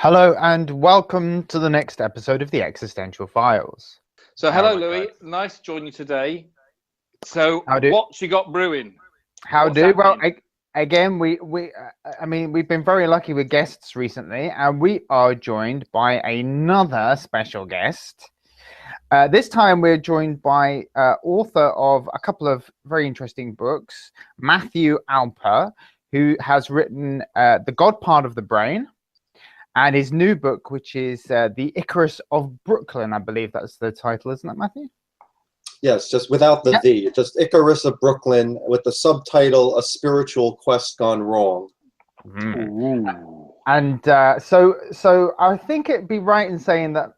Hello and welcome to the next episode of the Existential Files. So hello, Louie. Nice to join you today. So what you got brewing? Well, again, we've been very lucky with guests recently, and we are joined by another special guest. This time we're joined by author of a couple of very interesting books, Matthew Alper, who has written The God Part of the Brain, and his new book, which is The Icarus of Brooklyn. I believe that's the title, isn't it, Matthew? Yes, just without the D. Just Icarus of Brooklyn with the subtitle, A Spiritual Quest Gone Wrong. Mm. And so I think it'd be right in saying that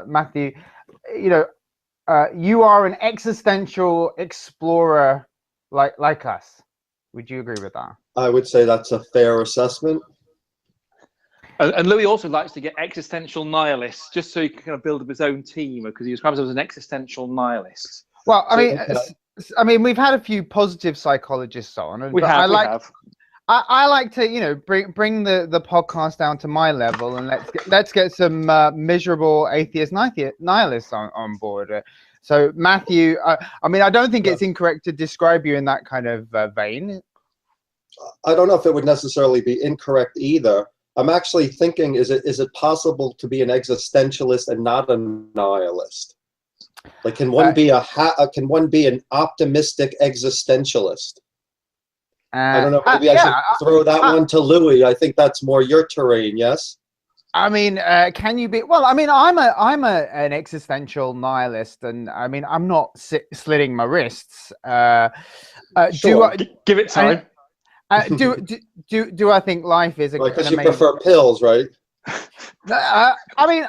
Matthew, you are an existential explorer like us. Would you agree with that? I would say that's a fair assessment. And Louie also likes to get existential nihilists, just so he can kind of build up his own team, because he describes himself as an existential nihilist. Well, I mean, we've had a few positive psychologists on, and I like to, bring the podcast down to my level, and let's get some miserable atheist nihilists on board. So, Matthew, I don't think it's incorrect to describe you in that kind of vein. I don't know if it would necessarily be incorrect either. I'm actually thinking, is it possible to be an existentialist and not a nihilist? Like, can one be an optimistic existentialist? I don't know. Maybe I should throw that one to Louie. I think that's more your terrain. Yes. I mean, can you be? Well, I mean, I'm an existential nihilist, and I mean, I'm not slitting my wrists. Sure. Give it time. Do I think life is because you prefer pills, right? I mean,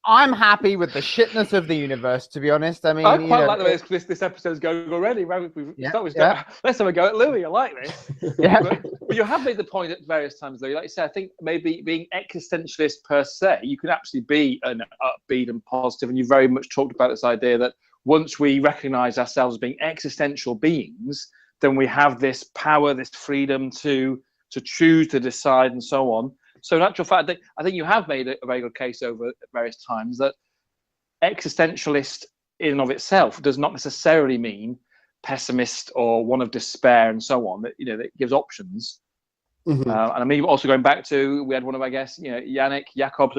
I'm happy with the shitness of the universe, to be honest. I mean, I quite like the way this episode's going already. Let's have a go at Louie. I like this. Yeah. But you have made the point at various times, Louie. Like you said, I think maybe being existentialist per se, you can actually be an upbeat and positive, and you very much talked about this idea that once we recognise ourselves as being existential beings, then we have this power, this freedom to choose, to decide, and so on. So in actual fact, I think you have made a very good case over various times that existentialist in and of itself does not necessarily mean pessimist or one of despair and so on. That that gives options. Mm-hmm. And I mean, also going back to, we had one of our guests, Jakob,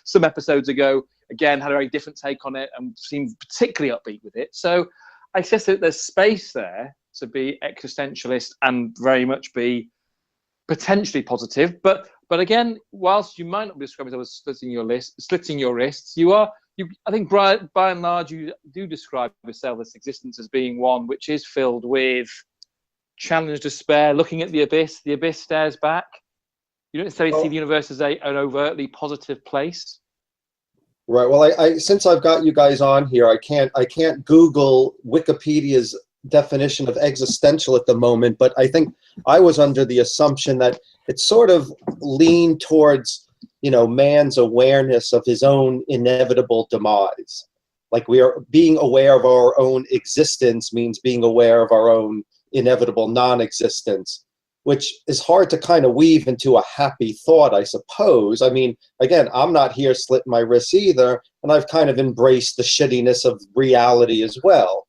some episodes ago, again had a very different take on it and seemed particularly upbeat with it. So I guess that there's space there to be existentialist and very much be potentially positive. But again, whilst you might not be describing yourself as slitting your wrists, I think by and large you do describe yourself as existence as being one which is filled with challenge, despair, looking at the abyss stares back. You don't necessarily see the universe as an overtly positive place. Right. Well, I since I've got you guys on here, I can't Google Wikipedia's definition of existential at the moment, but I think I was under the assumption that it sort of leaned towards, man's awareness of his own inevitable demise. Like, we are being aware of our own existence means being aware of our own inevitable non-existence, which is hard to kind of weave into a happy thought, I suppose. I mean, again, I'm not here slitting my wrists either, and I've kind of embraced the shittiness of reality as well,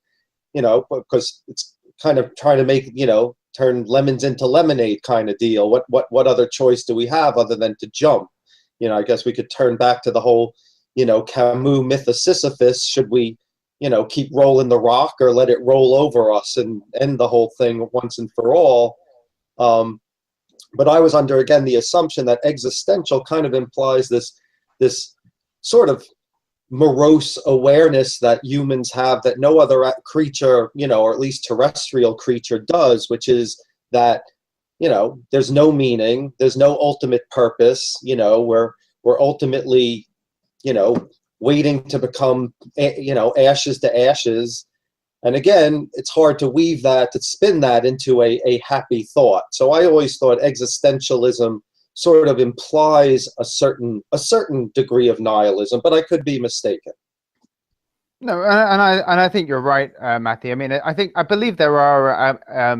because it's kind of trying to make, turn lemons into lemonade kind of deal. What other choice do we have other than to jump? I guess we could turn back to the whole, Camus myth of Sisyphus. Should we, keep rolling the rock or let it roll over us and end the whole thing once and for all? But I was under, again, the assumption that existential kind of implies this sort of morose awareness that humans have that no other creature, or at least terrestrial creature does, which is that, there's no meaning, there's no ultimate purpose, we're ultimately, waiting to become, ashes to ashes. And again, it's hard to weave that, to spin that into a happy thought. So I always thought existentialism sort of implies a certain degree of nihilism, but I could be mistaken. No, and I think you're right, Matthew. I mean, I believe there are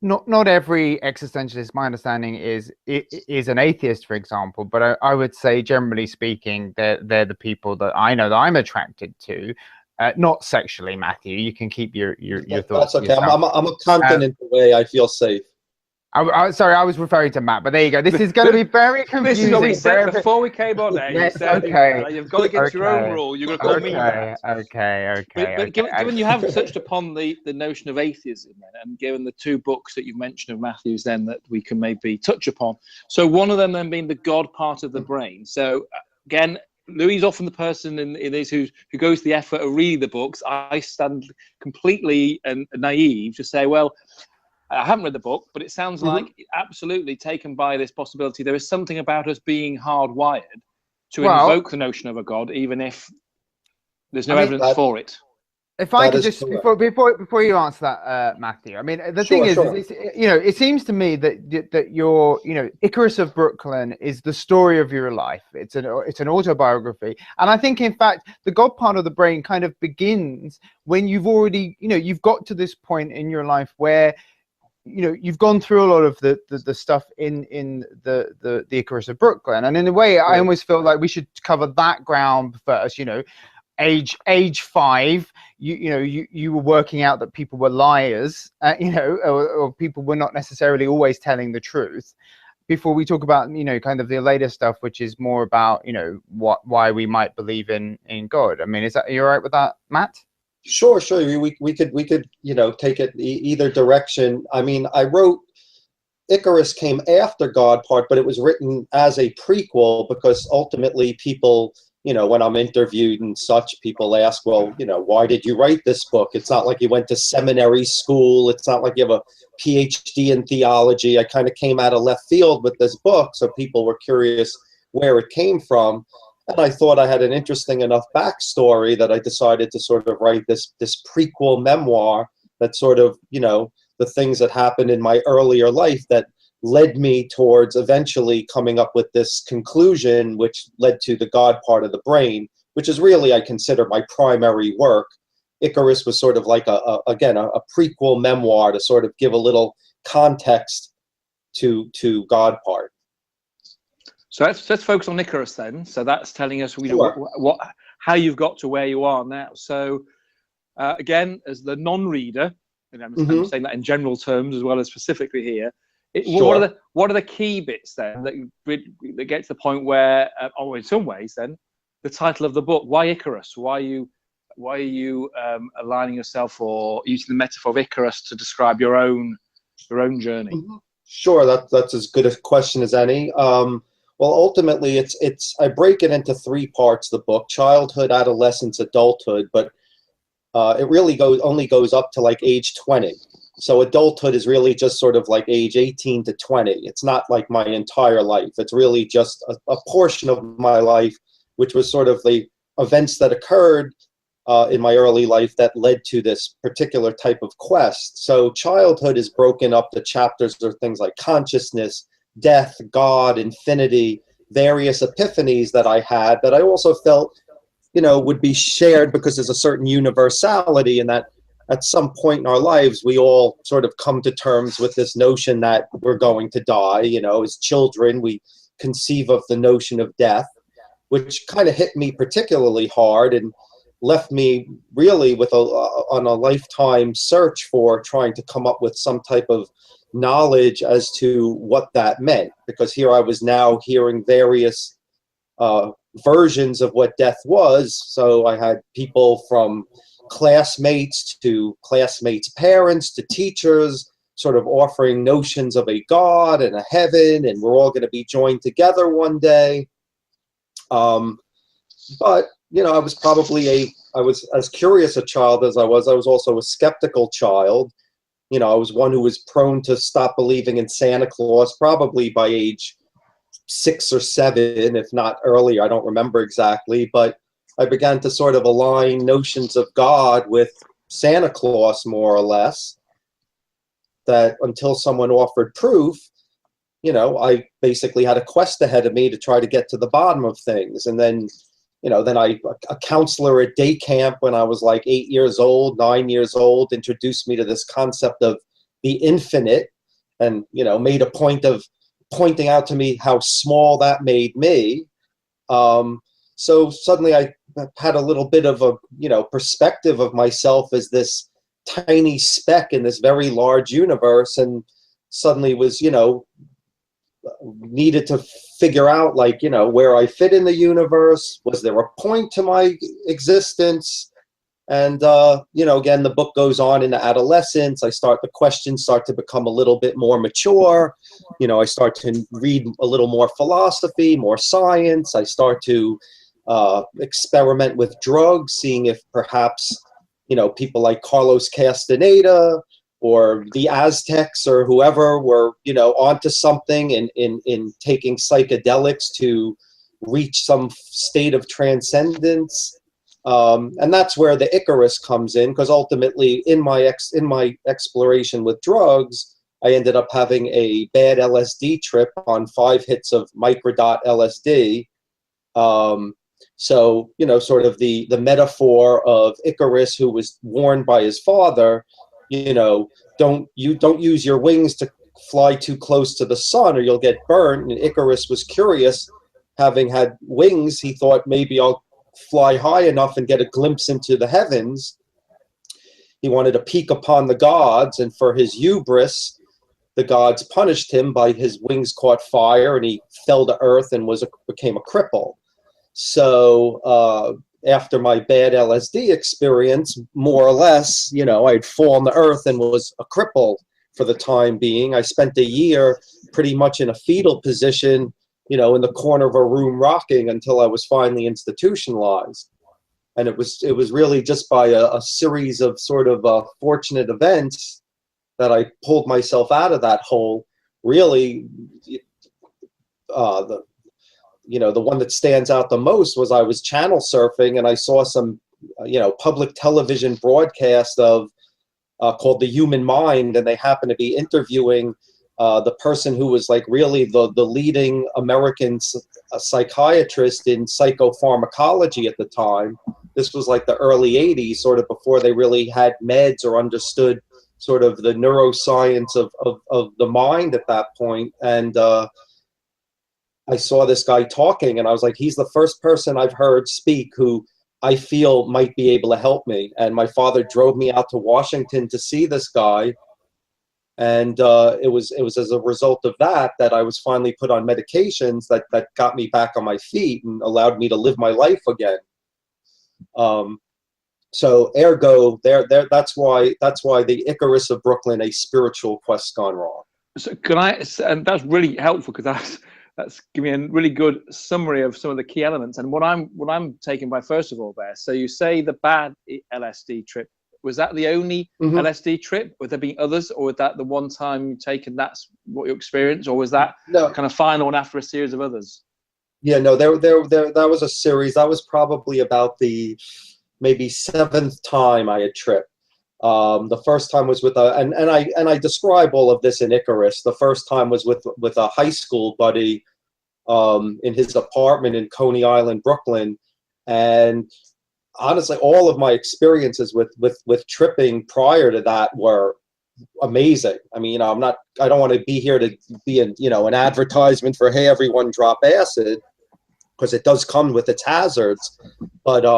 not every existentialist, my understanding is an atheist, for example, but I would say generally speaking, they're the people that I know that I'm attracted to. Not sexually, Matthew. You can keep your thoughts. That's okay. I'm a continent away. I feel safe. Sorry, I was referring to Matt, but there you go. This is going to be very confusing. This is what we said before we came on there. Yes, You said, okay. You've got to get your own rule. You're going to call me Matt. Okay. But given you have touched upon the notion of atheism, then, and given the two books that you've mentioned of Matthew's, then that we can maybe touch upon. So one of them then being the God part of the brain. So again, Louie's often the person in this who goes to the effort of reading the books. I stand completely naive to say, well, I haven't read the book, but it sounds like absolutely taken by this possibility. There is something about us being hardwired to invoke the notion of a God, even if there's no evidence for it. If I could just before you answer that, Matthew. I mean, the thing is, it seems to me that your, Icarus of Brooklyn is the story of your life. It's an autobiography, and I think, in fact, the God part of the brain kind of begins when you've already, you've got to this point in your life where, you've gone through a lot of the stuff in the Icarus of Brooklyn, and in a way, I almost feel like we should cover that ground first. Age 5, you were working out that people were liars, or people were not necessarily always telling the truth. Before we talk about, kind of the later stuff, which is more about, why we might believe in God. I mean, are you all right with that, Matt? Sure. We could take it either direction. I mean, I wrote Icarus came after God part, but it was written as a prequel because ultimately people, when I'm interviewed and such, people ask, well, why did you write this book? It's not like you went to seminary school. It's not like you have a PhD in theology. I kind of came out of left field with this book, so people were curious where it came from. And I thought I had an interesting enough backstory that I decided to sort of write this prequel memoir that sort of, the things that happened in my earlier life that led me towards eventually coming up with this conclusion, which led to the God part of the brain, which is really, I consider, my primary work. Icarus was sort of like a prequel memoir to sort of give a little context to God part. So let's focus on Icarus then. So that's telling us how you've got to where you are now. So again, as the non-reader, and I'm saying that in general terms as well as specifically here, what are the key bits then that get to the point where, in some ways, then the title of the book, why Icarus? Why are you aligning yourself or using the metaphor of Icarus to describe your own journey? Sure, that's as good a question as any. Well, ultimately, it's I break it into 3 parts, the book: childhood, adolescence, adulthood, but it really only goes up to like age 20. So adulthood is really just sort of like age 18 to 20. It's not like my entire life. It's really just a portion of my life, which was sort of the events that occurred in my early life that led to this particular type of quest. So childhood is broken up to chapters of things like consciousness, death, God, infinity, various epiphanies that I had that I also felt, would be shared because there's a certain universality in that at some point in our lives, we all sort of come to terms with this notion that we're going to die. As children, we conceive of the notion of death, which kind of hit me particularly hard and left me really with on a lifetime search for trying to come up with some type of knowledge as to what that meant, because here I was now hearing various versions of what death was. So I had people from classmates to classmates' parents to teachers sort of offering notions of a God and a heaven, and we're all going to be joined together one day. But I was probably I was as curious a child as I was also a skeptical child. I was one who was prone to stop believing in Santa Claus probably by age 6 or 7, if not earlier. I don't remember exactly, but I began to sort of align notions of God with Santa Claus, more or less, that until someone offered proof, I basically had a quest ahead of me to try to get to the bottom of things. And then, a counselor at day camp when I was like 8 years old, 9 years old, introduced me to this concept of the infinite, and, you know, made a point of pointing out to me how small that made me. So suddenly I had a little bit of a, you know, perspective of myself as this tiny speck in this very large universe, and suddenly was, you know, needed to figure out, like, you know, where I fit in the universe. Was there a point to my existence? And, you know, again, the book goes on into adolescence. The questions start to become a little bit more mature. You know, I start to read a little more philosophy, more science. I start to experiment with drugs, seeing if perhaps, you know, people like Carlos Castaneda or the Aztecs or whoever were, you know, onto something in taking psychedelics to reach some state of transcendence. And that's where the Icarus comes in, because ultimately in my exploration with drugs, I ended up having a bad LSD trip on 5 hits of microdot LSD. So, you know, sort of the metaphor of Icarus, who was warned by his father, you know, don't use your wings to fly too close to the sun or you'll get burned. And Icarus was curious, having had wings, he thought maybe I'll fly high enough and get a glimpse into the heavens. He wanted to peek upon the gods, and for his hubris, the gods punished him by his wings caught fire and he fell to earth and became a cripple. So after my bad LSD experience, more or less, you know, I'd fallen to earth and was a cripple for the time being. I spent a year pretty much in a fetal position, you know, in the corner of a room rocking until I was finally institutionalized. And it was really just by a series of sort of fortunate events that I pulled myself out of that hole. Really, the one that stands out the most was I was channel surfing and I saw some, you know, public television broadcast of called The Human Mind, and they happened to be interviewing the person who was like really the leading American psychiatrist in psychopharmacology at the time. This was like the early 80s, sort of before they really had meds or understood sort of the neuroscience of the mind at that point. And I saw this guy talking and I was like, he's the first person I've heard speak who I feel might be able to help me. And my father drove me out to Washington to see this guy. And it was as a result of that I was finally put on medications that got me back on my feet and allowed me to live my life again. So ergo, that's why the Icarus of Brooklyn, a spiritual quest gone wrong. So and that's really helpful, because that's giving me a really good summary of some of the key elements. And what I'm taken by, first of all, there. So you say the bad LSD trip. Was that the only LSD trip? Would there be others, or was that the one time you taken, that's what you experienced, or was that kind of final one after a series of others? Yeah, no, there that was a series. That was probably about the maybe 7th time I had tripped. The first time was with and I describe all of this in Icarus. The first time was with a high school buddy in his apartment in Coney Island, Brooklyn, and honestly, all of my experiences with tripping prior to that were amazing. I mean, I don't want to be here to be an advertisement for, hey, everyone drop acid, because it does come with its hazards. But it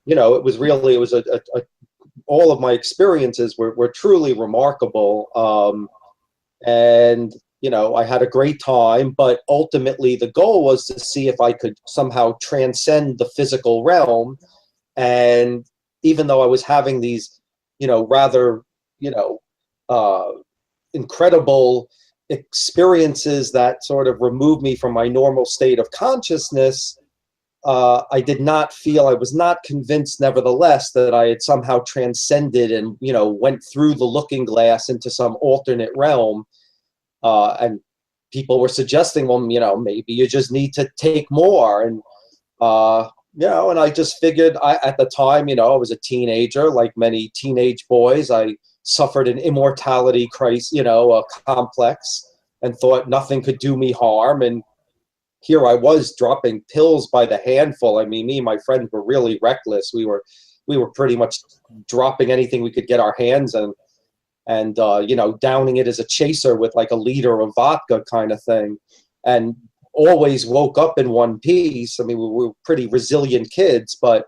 was all of my experiences were truly remarkable. And I had a great time, but ultimately the goal was to see if I could somehow transcend the physical realm. And even though I was having these, rather, incredible experiences that sort of removed me from my normal state of consciousness, I was not convinced, nevertheless, that I had somehow transcended and, went through the looking glass into some alternate realm. And people were suggesting, well, maybe you just need to take more. And, and I just figured at the time, I was a teenager, like many teenage boys. I suffered an immortality crisis, a complex, and thought nothing could do me harm. And here I was dropping pills by the handful. I mean, me and my friends were really reckless. We were pretty much dropping anything we could get our hands on. and you know, downing it as a chaser with like a liter of vodka kind of thing, and always woke up in one piece. I mean, we were pretty resilient kids, but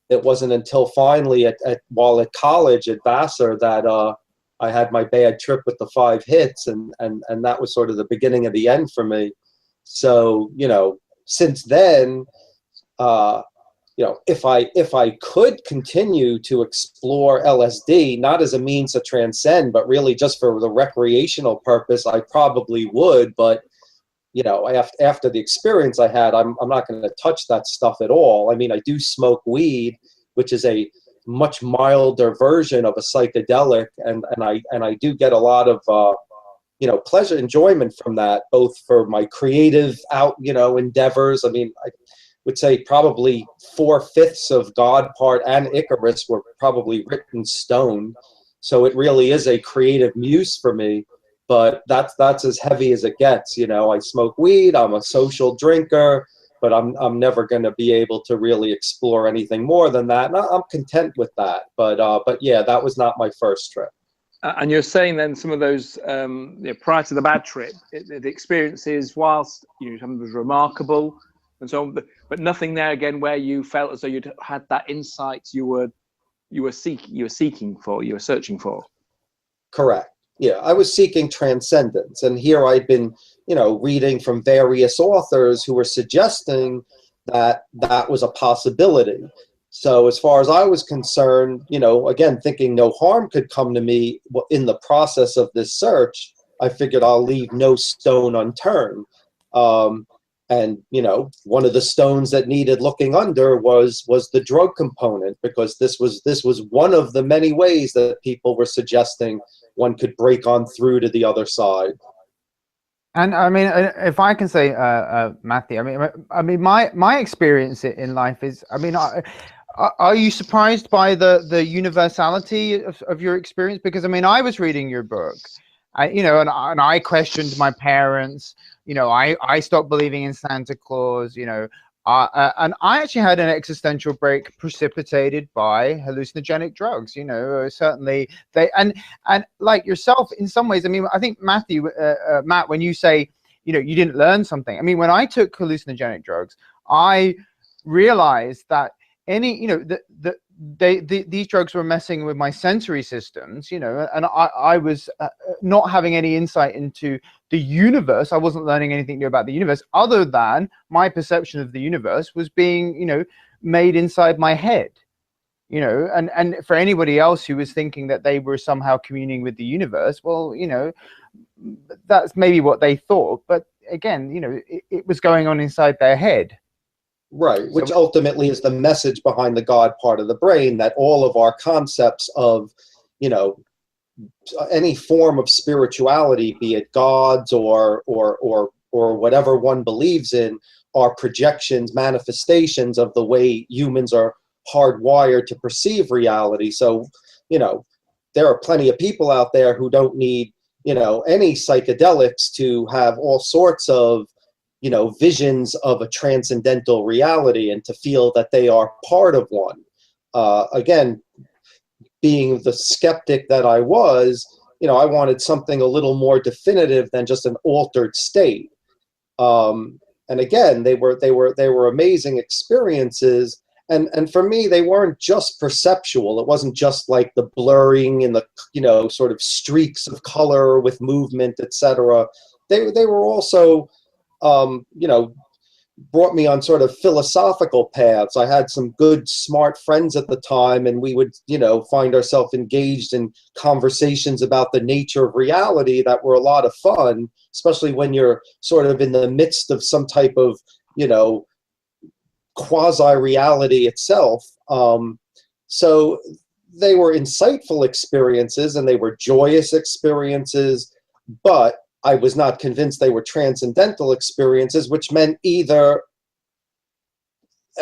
it wasn't until finally while at college at Vassar that I had my bad trip with the 5 hits, and that was sort of the beginning of the end for me. So, you know, since then, you know, if I could continue to explore LSD, not as a means to transcend, but really just for the recreational purpose, I probably would. But, you know, after the experience I had, I'm not going to touch that stuff at all. I mean, I do smoke weed, which is a much milder version of a psychedelic, and I do get a lot of you know, pleasure, enjoyment from that, both for my creative you know, endeavors. I mean, I would say probably 4/5 of God Part and Icarus were probably written stone, so it really is a creative muse for me. But that's as heavy as it gets. You know, I smoke weed, I'm a social drinker, but I'm never going to be able to really explore anything more than that. And I'm content with that. But yeah, that was not my first trip. And you're saying then some of those, you know, prior to the bad trip, the experiences, whilst you know, something was remarkable and so on, but nothing there again where you felt as though you'd had that insight you were searching for. Correct. Yeah, I was seeking transcendence, and here I'd been, you know, reading from various authors who were suggesting that that was a possibility. So as far as I was concerned, you know, again, thinking no harm could come to me in the process of this search, I figured I'll leave no stone unturned. And, you know, one of the stones that needed looking under was the drug component, because this was one of the many ways that people were suggesting one could break on through to the other side. And I mean, if I can say, Matthew, I mean, my experience in life is, I mean, are you surprised by the universality of your experience? Because I mean, I was reading your book, you know, and I questioned my parents. You know, I stopped believing in Santa Claus. You know, and I actually had an existential break precipitated by hallucinogenic drugs. You know, certainly and like yourself in some ways. I mean, I think Matthew, Matt, when you say, you know, you didn't learn something. I mean, when I took hallucinogenic drugs, I realized that you know, these drugs were messing with my sensory systems, you know, and I was not having any insight into the universe. I wasn't learning anything new about the universe, other than my perception of the universe was being, you know, made inside my head, you know, and for anybody else who was thinking that they were somehow communing with the universe, well, you know, that's maybe what they thought. But again, you know, it was going on inside their head. Right, which ultimately is the message behind the God part of the brain, that all of our concepts of, you know, any form of spirituality, be it gods or whatever one believes in, are projections, manifestations of the way humans are hardwired to perceive reality. So, you know, there are plenty of people out there who don't need, you know, any psychedelics to have all sorts of, you know, visions of a transcendental reality and to feel that they are part of one. Again, being the skeptic that I was, you know, I wanted something a little more definitive than just an altered state. And again, they were amazing experiences. And for me, they weren't just perceptual. It wasn't just like the blurring and the, you know, sort of streaks of color with movement, etc. They were also, you know, brought me on sort of philosophical paths. I had some good, smart friends at the time, and we would, you know, find ourselves engaged in conversations about the nature of reality that were a lot of fun, especially when you're sort of in the midst of some type of, you know, quasi-reality itself. So they were insightful experiences and they were joyous experiences, but I was not convinced they were transcendental experiences, which meant either,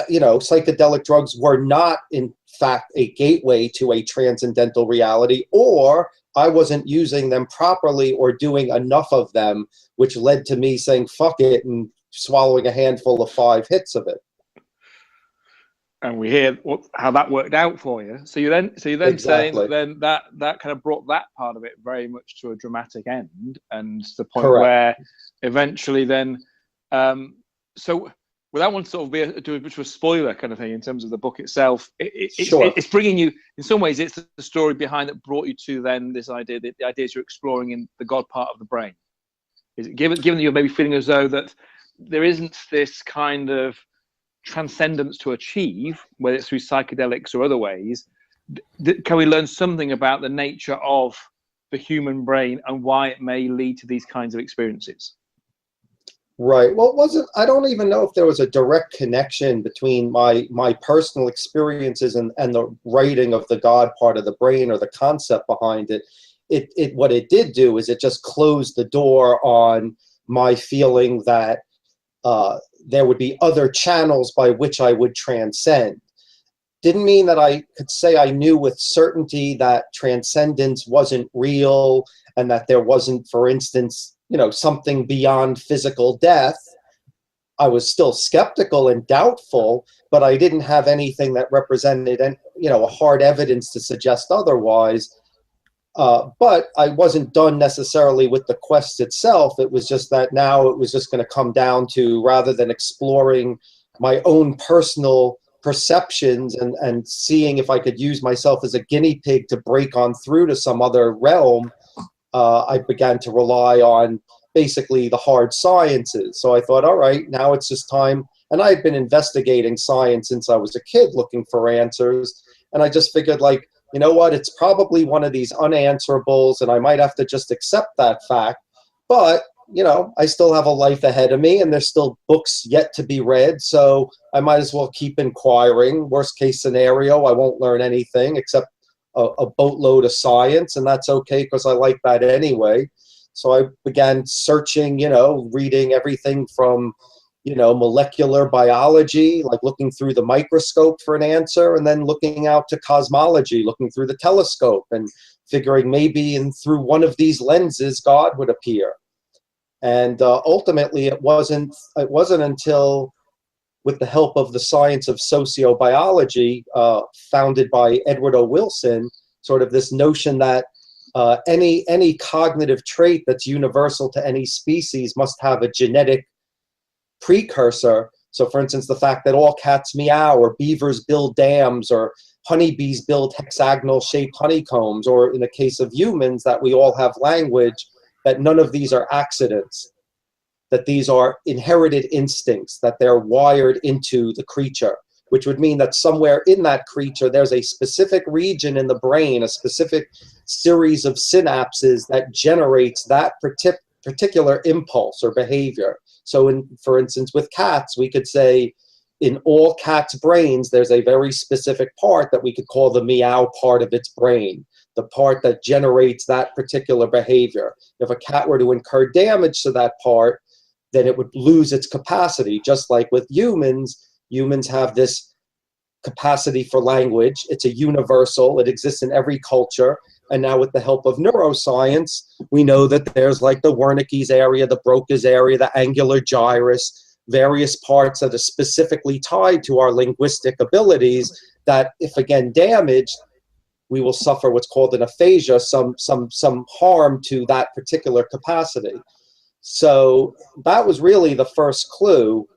you know, psychedelic drugs were not, in fact, a gateway to a transcendental reality, or I wasn't using them properly or doing enough of them, which led to me saying, fuck it, and swallowing a handful of 5 hits of it. and we hear how that worked out for you. So you then Exactly. saying then that kind of brought that part of it very much to a dramatic end, and to the point Correct. where eventually then, so without wanting to sort of do a spoiler kind of thing in terms of the book itself, Sure. it's bringing you, in some ways, it's the story behind that brought you to then this idea, the ideas you're exploring in the God part of the brain. Is it given that you're maybe feeling as though that there isn't this kind of transcendence to achieve, whether it's through psychedelics or other ways, can we learn something about the nature of the human brain and why it may lead to these kinds of experiences? Right. Well, I don't even know if there was a direct connection between my personal experiences and the writing of the God part of the brain, or the concept behind it. What it did do is it just closed the door on my feeling that there would be other channels by which I would transcend. Didn't mean that I could say I knew with certainty that transcendence wasn't real, and that there wasn't, for instance, something beyond physical death. I was still skeptical and doubtful, but I didn't have anything that represented, a hard evidence to suggest otherwise. But I wasn't done necessarily with the quest itself. It was just that now it was just going to come down to, rather than exploring my own personal perceptions and seeing if I could use myself as a guinea pig to break on through to some other realm, I began to rely on basically the hard sciences. So I thought, all right, now it's just time. And I had been investigating science since I was a kid, looking for answers. And I just figured, like, you know what, it's probably one of these unanswerables, and I might have to just accept that fact. But, I still have a life ahead of me, and there's still books yet to be read, so I might as well keep inquiring. Worst case scenario, I won't learn anything except a boatload of science, and that's okay because I like that anyway. So I began searching, reading everything from, molecular biology, like looking through the microscope for an answer, and then looking out to cosmology, looking through the telescope, and figuring maybe through one of these lenses God would appear. And ultimately, it wasn't until, with the help of the science of sociobiology, founded by Edward O. Wilson, sort of this notion that any cognitive trait that's universal to any species must have a genetic precursor. So, for instance, the fact that all cats meow, or beavers build dams, or honeybees build hexagonal-shaped honeycombs, or in the case of humans, that we all have language, that none of these are accidents, that these are inherited instincts, that they're wired into the creature, which would mean that somewhere in that creature, there's a specific region in the brain, a specific series of synapses that generates that particular impulse or behavior. So, for instance, with cats, we could say in all cats' brains, there's a very specific part that we could call the meow part of its brain, the part that generates that particular behavior. If a cat were to incur damage to that part, then it would lose its capacity. Just like with humans have this capacity for language. It's a universal. It exists in every culture. And now with the help of neuroscience, we know that there's like the Wernicke's area, the Broca's area, the angular gyrus, various parts that are specifically tied to our linguistic abilities that, if again damaged, we will suffer what's called an aphasia, some harm to that particular capacity. So that was really the first clue.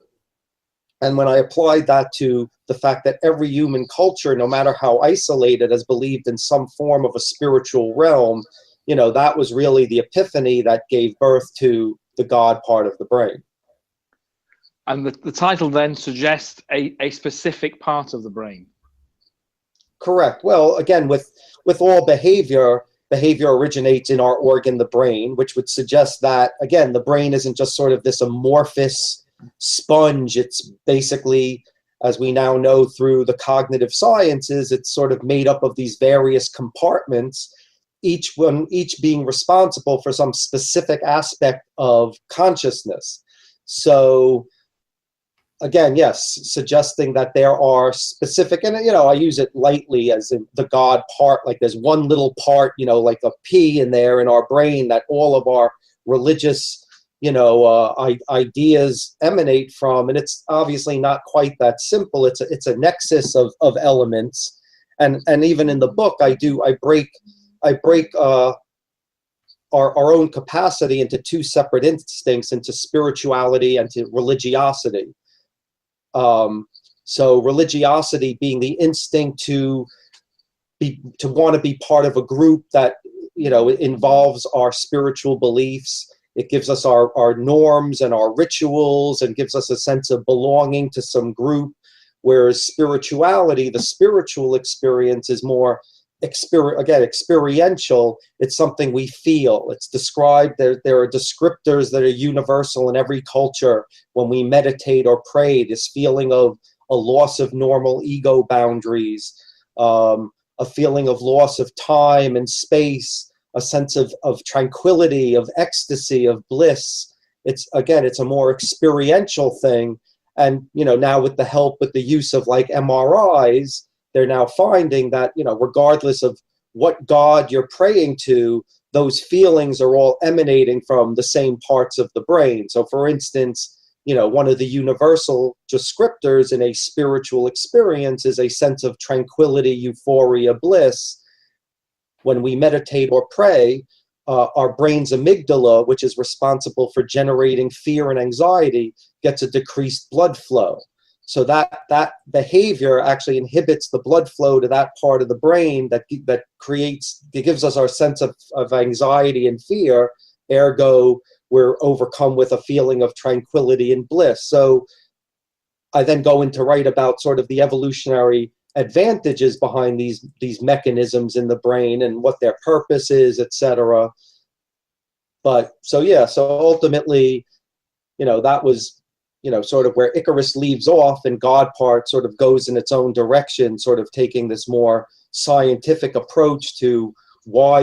And when I applied that to the fact that every human culture, no matter how isolated, has believed in some form of a spiritual realm, that was really the epiphany that gave birth to the God part of the brain. And the title then suggests a specific part of the brain. Correct. Well, again, with all behavior originates in our organ, the brain, which would suggest that, again, the brain isn't just sort of this amorphous sponge. It's basically, as we now know through the cognitive sciences, it's sort of made up of these various compartments, each being responsible for some specific aspect of consciousness. So again, yes, suggesting that there are specific, and I use it lightly as in the God part, like there's one little part, like a P in there in our brain that all of our religious ideas emanate from. And it's obviously not quite that simple. It's a nexus of elements. And even in the book, I break our own capacity into two separate instincts, into spirituality and to religiosity. So religiosity being the instinct to want to be part of a group that, it involves our spiritual beliefs. It gives us our norms and our rituals and gives us a sense of belonging to some group. Whereas spirituality, the spiritual experience, is more experiential. It's something we feel. It's described. There are descriptors that are universal in every culture. When we meditate or pray, this feeling of a loss of normal ego boundaries, a feeling of loss of time and space, a sense of tranquility, of ecstasy, of bliss. It's a more experiential thing. And, now with the use of like MRIs, they're now finding that, regardless of what God you're praying to, those feelings are all emanating from the same parts of the brain. So for instance, one of the universal descriptors in a spiritual experience is a sense of tranquility, euphoria, bliss. When we meditate or pray, our brain's amygdala, which is responsible for generating fear and anxiety, gets a decreased blood flow. So that behavior actually inhibits the blood flow to that part of the brain that gives us our sense of anxiety and fear. Ergo, we're overcome with a feeling of tranquility and bliss. So I then go into write about sort of the evolutionary advantages behind these mechanisms in the brain and what their purpose is, etc. But so ultimately, that was, sort of where Icarus leaves off, and God part sort of goes in its own direction, sort of taking this more scientific approach to why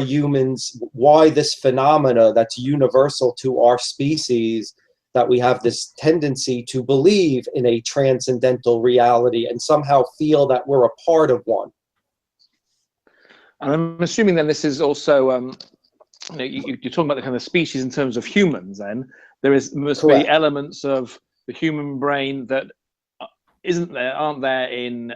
this phenomena that's universal to our species, that we have this tendency to believe in a transcendental reality and somehow feel that we're a part of one. And I'm assuming then this is also, you're talking about the kind of species in terms of humans. Then must Correct. be elements of the human brain that aren't there in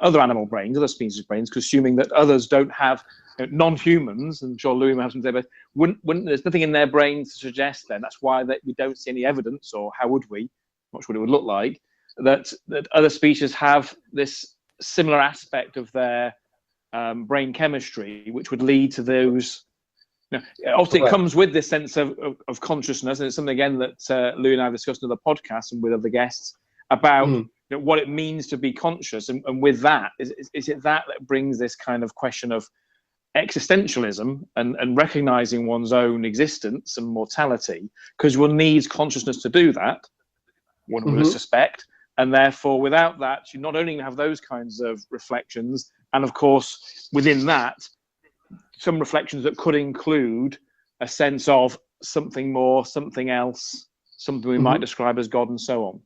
other animal brains, other species brains, assuming that others don't have, non-humans. And I'm sure Louie might have something to say, but there's nothing in their brains to suggest then. That's why we don't see any evidence, or how would we? Not sure what it would look like. That other species have this similar aspect of their brain chemistry, which would lead to those. Obviously, it comes with this sense of consciousness, and it's something again that Louie and I have discussed in other podcasts and with other guests about what it means to be conscious. And with that, is it that brings this kind of question of existentialism and recognizing one's own existence and mortality, because one needs consciousness to do that, one would suspect. And therefore, without that, you not only have those kinds of reflections, and of course, within that, some reflections that could include a sense of something more, something else, something we might describe as God, and so on.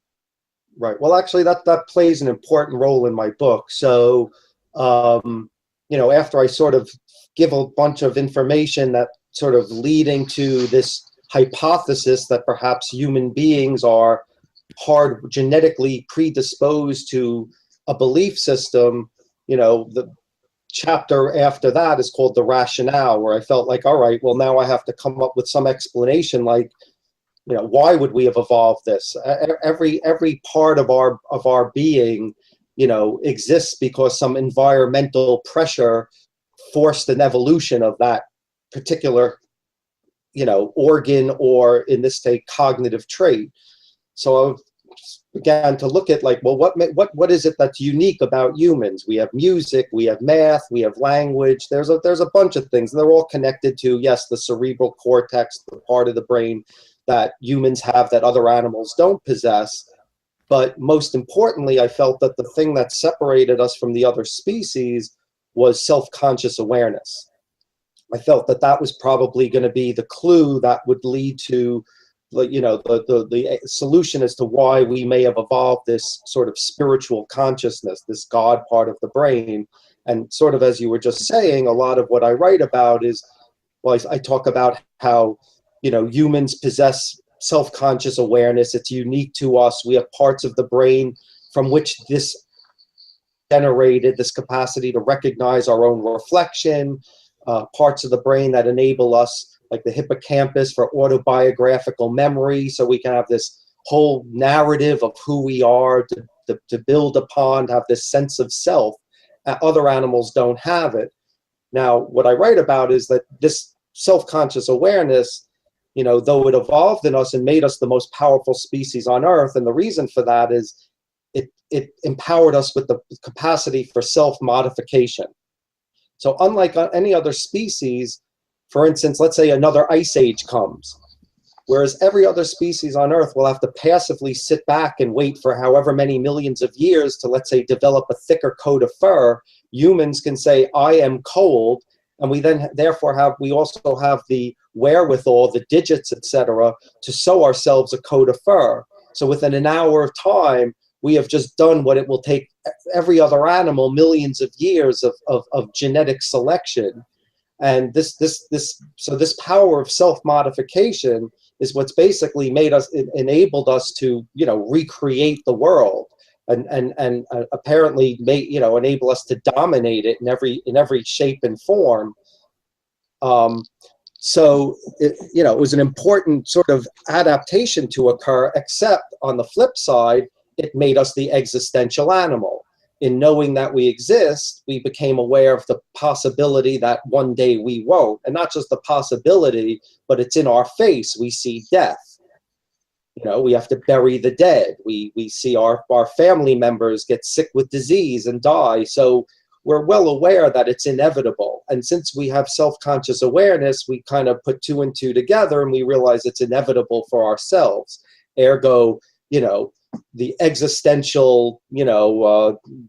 Right. Well, actually, that plays an important role in my book. So, after I sort of give a bunch of information that sort of leading to this hypothesis that perhaps human beings are genetically predisposed to a belief system, the chapter after that is called The Rationale, where I felt like, all right, well, now I have to come up with some explanation, like, why would we have evolved this? Every part of our being, exists because some environmental pressure forced an evolution of that particular, organ, or in this case, cognitive trait. So I began to look at like, well, what is it that's unique about humans? We have music, we have math, we have language. There's a bunch of things, and they're all connected to, yes, the cerebral cortex, the part of the brain that humans have that other animals don't possess. But most importantly, I felt that the thing that separated us from the other species was self-conscious awareness. I felt that that was probably going to be the clue that would lead to the solution as to why we may have evolved this sort of spiritual consciousness, this God part of the brain. And sort of as you were just saying, a lot of what I write about is, well, I talk about how, humans possess self-conscious awareness. It's unique to us. We have parts of the brain from which this generated, this capacity to recognize our own reflection, parts of the brain that enable us, like the hippocampus, for autobiographical memory, so we can have this whole narrative of who we are to build upon, to have this sense of self. Other animals don't have it. Now, what I write about is that this self-conscious awareness, you know, though it evolved in us and made us the most powerful species on Earth, and the reason for that is it empowered us with the capacity for self-modification. So unlike any other species, for instance, let's say another ice age comes, whereas every other species on Earth will have to passively sit back and wait for however many millions of years to, let's say, develop a thicker coat of fur, humans can say, I am cold, and we then therefore we also have the wherewithal, the digits, etc., to sew ourselves a coat of fur. So within an hour of time, we have just done what it will take every other animal millions of years of genetic selection. And so this power of self-modification is what's basically enabled us to, you know, recreate the world and apparently enable us to dominate it in every shape and form. So it was an important sort of adaptation to occur, except on the flip side, it made us the existential animal. In knowing that we exist, we became aware of the possibility that one day we won't. And not just the possibility, but it's in our face. We see death. You know, we have to bury the dead. We see our family members get sick with disease and die. So we're well aware that it's inevitable. And since we have self-conscious awareness, we kind of put two and two together and we realize it's inevitable for ourselves. Ergo, you know, the existential,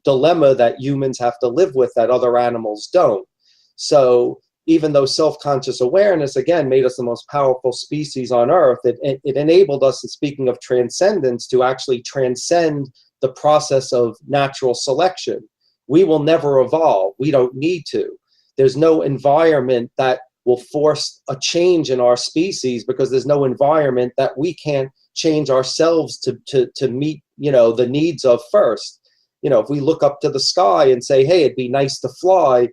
dilemma that humans have to live with that other animals don't. So even though self-conscious awareness, again, made us the most powerful species on Earth, it enabled us, and speaking of transcendence, to actually transcend the process of natural selection. We will never evolve. We don't need to. There's no environment that will force a change in our species, because there's no environment that we can't change ourselves to meet, the needs of first. If we look up to the sky and say, hey, it'd be nice to fly,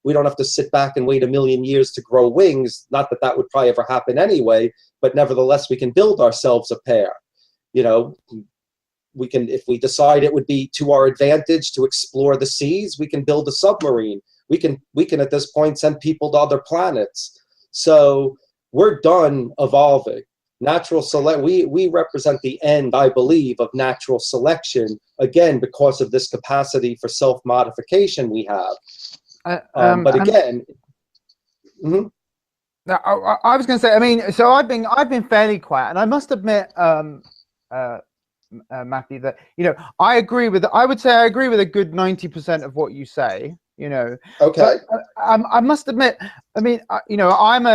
we don't have to sit back and wait a million years to grow wings. Not that that would probably ever happen anyway, but nevertheless, we can build ourselves a pair. We can, if we decide it would be to our advantage to explore the seas, we can build a submarine. We can at this point send people to other planets. So we're done evolving. Natural we represent the end, I believe, of natural selection, again, because of this capacity for self-modification we have. But again, now, I was going to say, I mean, so I've been fairly quiet, and I must admit, Matthew, that I agree with. I would say I agree with a good 90% of what you say. Okay. But, I must admit, I mean, I'm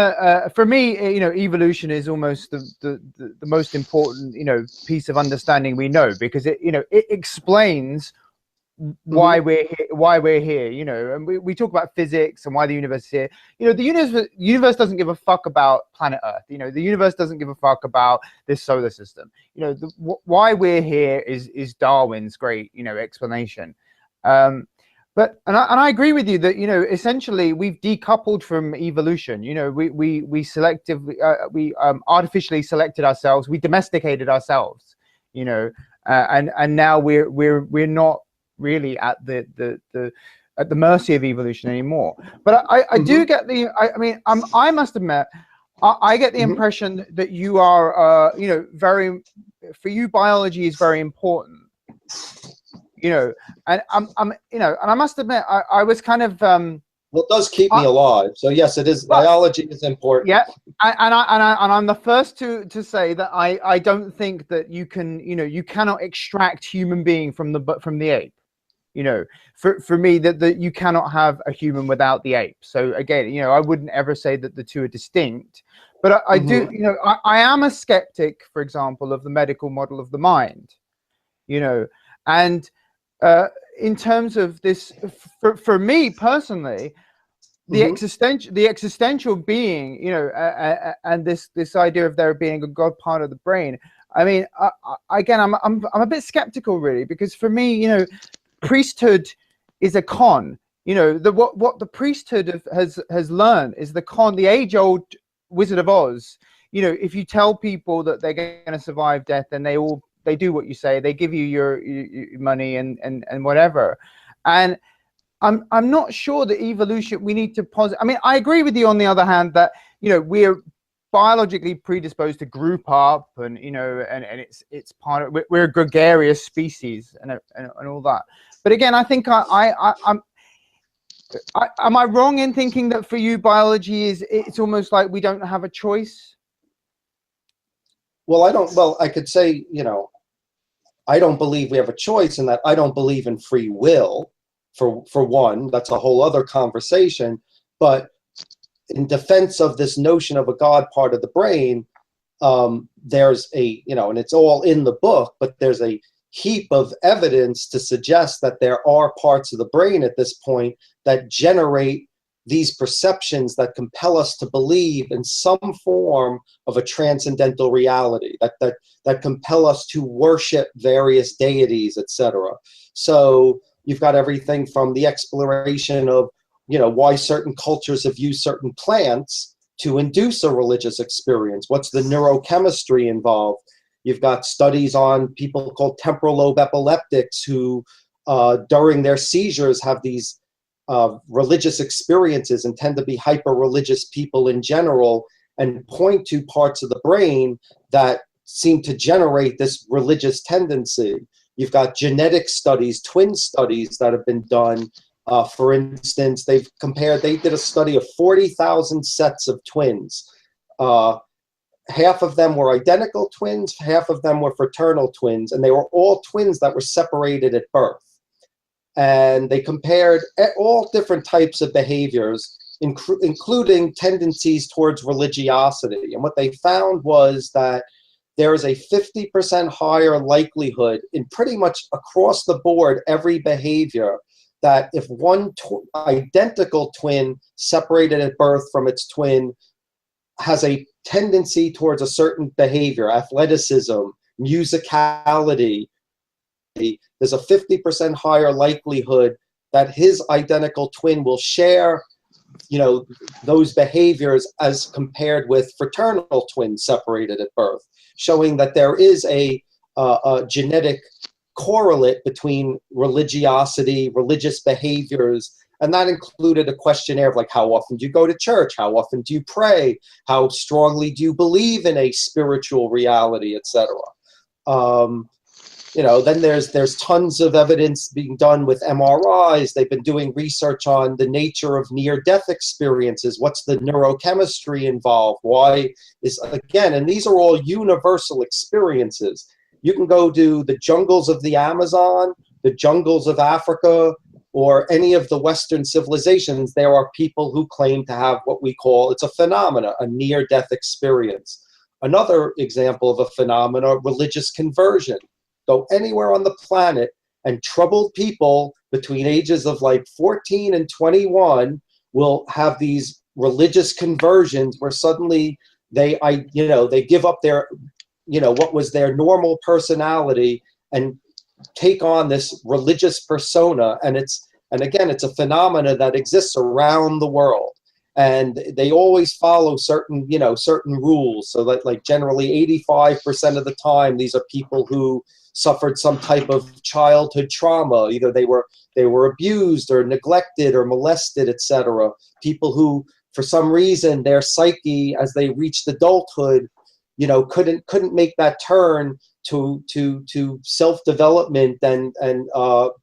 for me, evolution is almost the most important, piece of understanding we know, because it explains why we're here, and we talk about physics and why the universe is here. The universe doesn't give a fuck about planet Earth. The universe doesn't give a fuck about this solar system. Why we're here is Darwin's great explanation. But I agree with you that essentially we've decoupled from evolution. We selectively we artificially selected ourselves, we domesticated ourselves, and now we're not really at the mercy of evolution anymore. But I do get the I must admit, I get the impression that you are very, for you, biology is very important. And I'm and I must admit, I was kind of well, it does keep me alive. So yes, it is. Biology is important. Yeah, and I'm the first to say that I don't think that you can you cannot extract human being from the ape. For me, that you cannot have a human without the ape. So again, I wouldn't ever say that the two are distinct. But I do, I am a skeptic, for example, of the medical model of the mind. And in terms of this, for me personally, the existential being, and this idea of there being a God part of the brain. I mean, again, I'm a bit skeptical, really, because for me, priesthood is a con. What the priesthood has learned is the age-old Wizard of Oz. If you tell people that they're going to survive death, then they do what you say. They give you your money and whatever. And I'm not sure that evolution, we need to I mean, I agree with you on the other hand that, we're biologically predisposed to group up and, and it's part of, we're a gregarious species and all that. But again, I think am I wrong in thinking that for you biology it's almost like we don't have a choice? Well, I could say, I don't believe we have a choice, in that I don't believe in free will. For one, that's a whole other conversation. But in defense of this notion of a God part of the brain, there's and it's all in the book, but there's a heap of evidence to suggest that there are parts of the brain at this point that generate these perceptions that compel us to believe in some form of a transcendental reality, that compel us to worship various deities, etc. So you've got everything from the exploration of, why certain cultures have used certain plants to induce a religious experience. What's the neurochemistry involved? You've got studies on people called temporal lobe epileptics who, during their seizures, have these religious experiences and tend to be hyper-religious people in general, and point to parts of the brain that seem to generate this religious tendency. You've got genetic studies, twin studies that have been done. For instance, they did a study of 40,000 sets of twins. Half of them were identical twins, half of them were fraternal twins, and they were all twins that were separated at birth. And they compared all different types of behaviors, including tendencies towards religiosity. And what they found was that there is a 50% higher likelihood in pretty much across the board, every behavior, that if one identical twin separated at birth from its twin has a tendency towards a certain behavior, athleticism, musicality, there's a 50% higher likelihood that his identical twin will share, those behaviors as compared with fraternal twins separated at birth, showing that there is a genetic correlate between religiosity, religious behaviors, and that included a questionnaire of like, how often do you go to church? How often do you pray? How strongly do you believe in a spiritual reality, etc. Then there's tons of evidence being done with MRIs. They've been doing research on the nature of near-death experiences. What's the neurochemistry involved? Why is, again, and these are all universal experiences. You can go to the jungles of the Amazon, the jungles of Africa, or any of the Western civilizations. There are people who claim to have what we call, it's a phenomena, a near-death experience. Another example of a phenomena, religious conversion. Go anywhere on the planet, and troubled people between ages of like 14 and 21 will have these religious conversions where suddenly they give up their, what was their normal personality and take on this religious persona. And again, it's a phenomena that exists around the world. And they always follow certain rules. So that, like, generally 85% of the time, these are people who suffered some type of childhood trauma. Either they were abused or neglected or molested, etc. People who, for some reason, their psyche, as they reached adulthood, couldn't make that turn to self-development and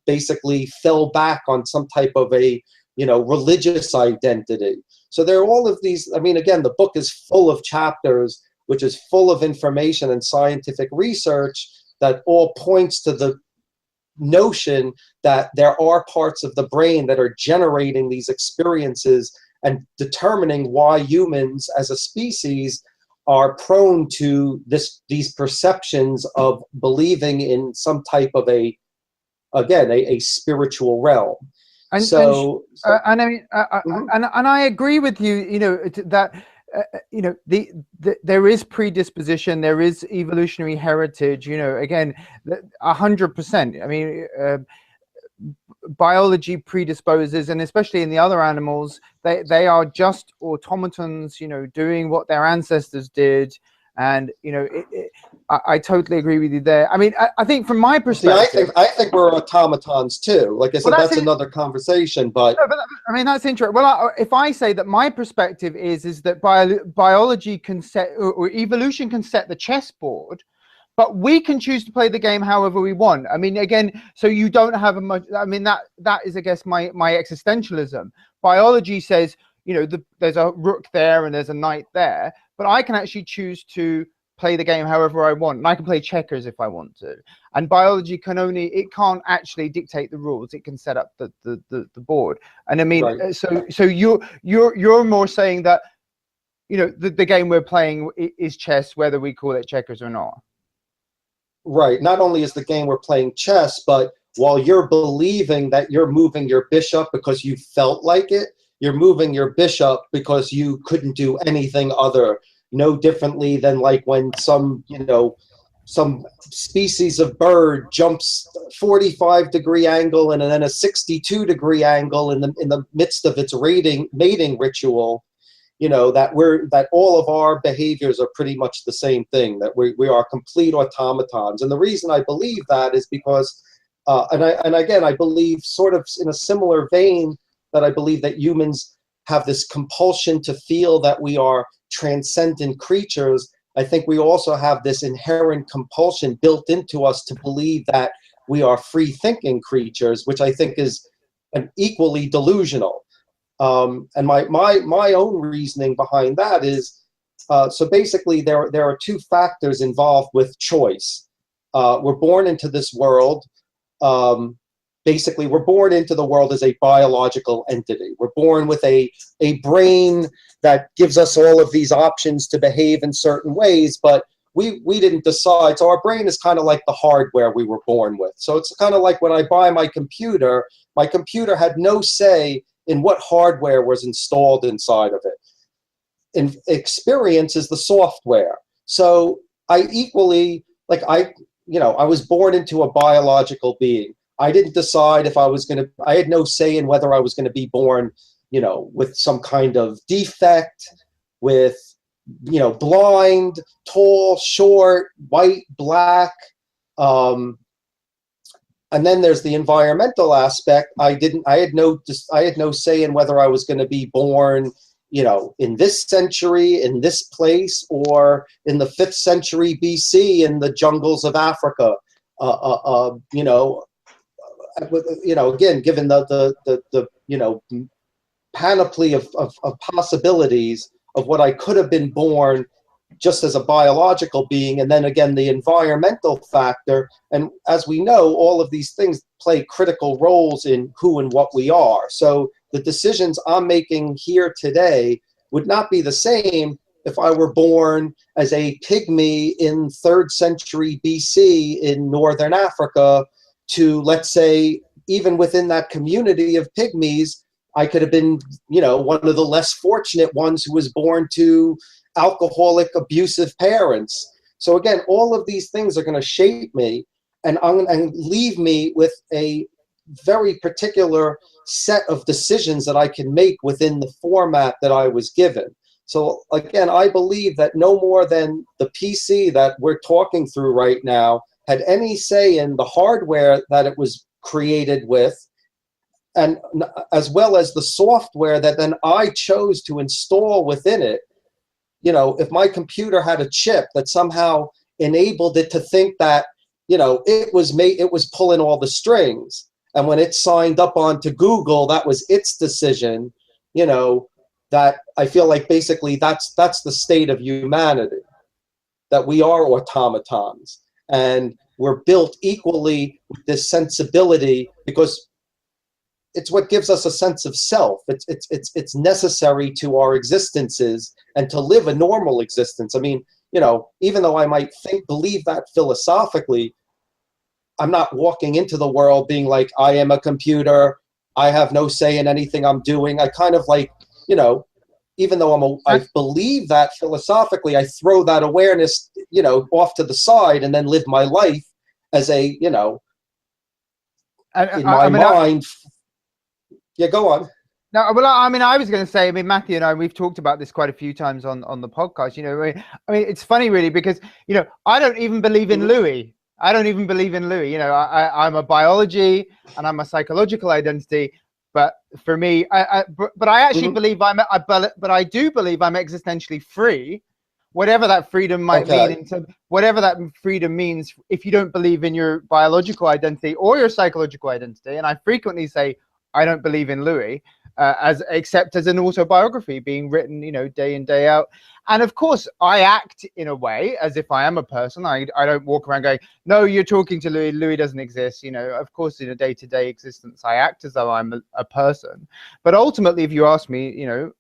basically fell back on some type of a religious identity. So there are all of these. I mean, again, the book is full of chapters, which is full of information and scientific research that all points to the notion that there are parts of the brain that are generating these experiences and determining why humans as a species are prone to these perceptions of believing in some type of a spiritual realm. And I mean, Mhm. and I agree with you. That there is predisposition, there is evolutionary heritage. Again, 100%. I mean, biology predisposes, and especially in the other animals, they are just automatons, doing what their ancestors did. And I totally agree with you there. I mean, I think from my perspective, I think we're automatons too. Like I said, that's another conversation. But no, I mean, that's interesting. Well, if I say that my perspective is that biology can set, or evolution can set the chessboard, but we can choose to play the game however we want. I mean, again, so you don't have a much. I mean, that is, I guess, my existentialism. Biology says, there's a rook there and there's a knight there, but I can actually choose to play the game however I want, and I can play checkers if I want to. And biology it can't actually dictate the rules. It can set up the board. And I mean, right. so you're more saying that the game we're playing is chess, whether we call it checkers or not. Right. Not only is the game we're playing chess, but while you're believing that you're moving your bishop because you felt like it, you're moving your bishop because you couldn't do anything other, no differently than like when some species of bird jumps 45-degree angle and then a 62-degree angle in the midst of its mating ritual. That all of our behaviors are pretty much the same thing, that we are complete automatons. And the reason I believe that is because, and again, I believe sort of in a similar vein that I believe that humans have this compulsion to feel that we are transcendent creatures. I think we also have this inherent compulsion built into us to believe that we are free-thinking creatures, which I think is an equally delusional. And my own reasoning behind that is, so basically there are two factors involved with choice. We're born into this world. Basically, we're born into the world as a biological entity. We're born with a brain that gives us all of these options to behave in certain ways, but we didn't decide. So our brain is kind of like the hardware we were born with. So it's kind of like when I buy my computer had no say in what hardware was installed inside of it. And experience is the software. So I equally, I was born into a biological being. I didn't decide if I had no say in whether I was going to be born, with some kind of defect, with, blind, tall, short, white, black. And then there's the environmental aspect. I had no say in whether I was going to be born, in this century, in this place, or in the 5th century BC in the jungles of Africa. Again, given the panoply of possibilities of what I could have been born just as a biological being, and then again the environmental factor. And as we know, all of these things play critical roles in who and what we are. So the decisions I'm making here today would not be the same if I were born as a pygmy in 3rd century BC in northern Africa, to, let's say, even within that community of pygmies, I could have been, one of the less fortunate ones who was born to alcoholic, abusive parents. So again, all of these things are going to shape me and leave me with a very particular set of decisions that I can make within the format that I was given. So again, I believe that no more than the PC that we're talking through right now had any say in the hardware that it was created with, and as well as the software that then I chose to install within it. If my computer had a chip that somehow enabled it to think that, it was pulling all the strings, and when it signed up onto Google, that was its decision, that I feel like basically that's the state of humanity, that we are automatons. And we're built equally with this sensibility because it's what gives us a sense of self. It's necessary to our existences and to live a normal existence. I mean, even though I might believe that philosophically, I'm not walking into the world being like, I am a computer, I have no say in anything I'm doing. I kind of like, you know, even though I believe that philosophically, I throw that awareness, you know, off to the side and then live my life as a, you know, in my mind. Yeah, go on. No, well, I mean, I was going to say, I mean, Matthew and I, we've talked about this quite a few times on the podcast. You know, I mean, it's funny, really, because, you know, I don't even believe in Louie. I don't even believe in Louie. You know, I'm a biology and I'm a psychological identity. But for me, but I actually believe but I do believe I'm existentially free, whatever that freedom might mean. Whatever that freedom means, if you don't believe in your biological identity or your psychological identity. And I frequently say, I don't believe in Louie. Except as an autobiography being written, you know, day in, day out. And of course, I act in a way as if I am a person. I don't walk around going, no, you're talking to Louie. Louie doesn't exist. You know, of course, in a day-to-day existence, I act as though I'm a person. But ultimately, if you ask me, you know,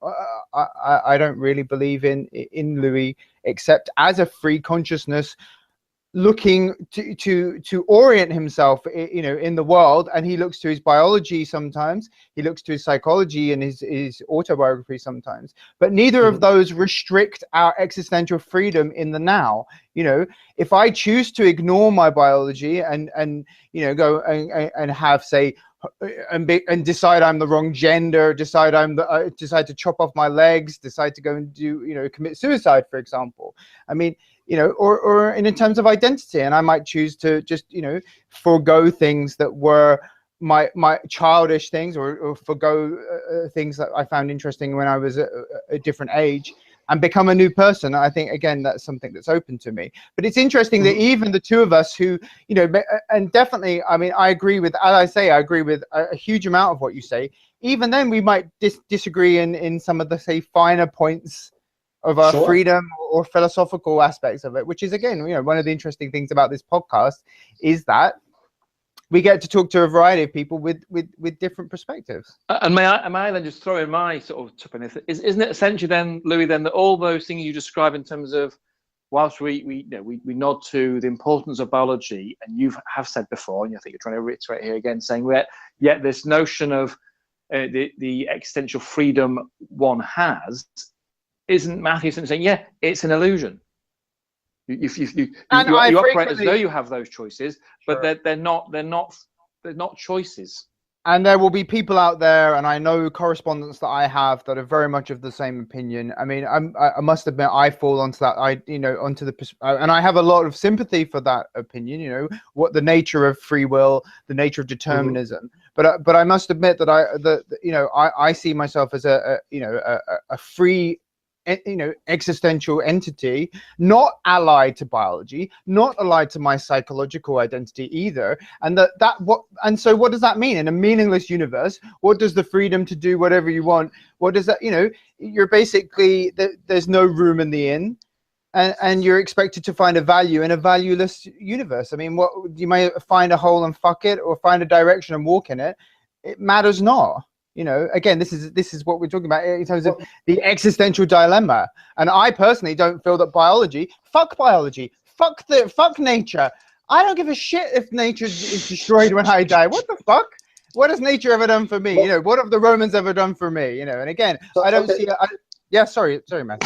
I don't really believe in Louie except as a free consciousness looking to orient himself, you know, in the world. And he looks to his biology sometimes, he looks to his psychology and his autobiography sometimes, but neither of those restrict our existential freedom in the now. You know, if I choose to ignore my biology and you know, go and have, say, and decide I'm the wrong gender, decide to chop off my legs, decide to go and do, you know, commit suicide, for example. I mean, you know, or in terms of identity, and I might choose to just, you know, forego things that were my childish things, or forego things that I found interesting when I was at a different age, and become a new person. I think, again, that's something that's open to me. But it's interesting that even the two of us who, you know, and definitely, I mean, I agree with, as I say, I agree with a huge amount of what you say. Even then, we might disagree in some of the, say, finer points of our freedom or philosophical aspects of it, which is, again, you know, one of the interesting things about this podcast is that we get to talk to a variety of people with different perspectives. And may I then just throw in my sort of tip on this? Isn't it essentially then, Louie, then that all those things you describe in terms of, whilst we nod to the importance of biology, and you have said before, and I think you're trying to reiterate here again, saying that yet this notion of the existential freedom one has, isn't Matthew saying, yeah, it's an illusion? You operate as though you have those choices, but they're not choices. And there will be people out there, and I know correspondents that I have that are very much of the same opinion. I mean, I must admit, I fall onto that. And I have a lot of sympathy for that opinion. You know, what the nature of free will, the nature of determinism. But I must admit that I see myself as a free, you know, existential entity, not allied to biology, not allied to my psychological identity either. And so what does that mean in a meaningless universe? What does the freedom to do whatever you want, what does that, you know, you're basically, there's no room in the inn, and you're expected to find a value in a valueless universe. I mean, what you may find a hole and fuck it, or find a direction and walk in it. It matters not. You know, again, this is what we're talking about in terms of the existential dilemma. And I personally don't feel that fuck nature. I don't give a shit if nature is destroyed when I die. What the fuck? What has nature ever done for me? You know, what have the Romans ever done for me? You know, and again, I don't see. Sorry, man.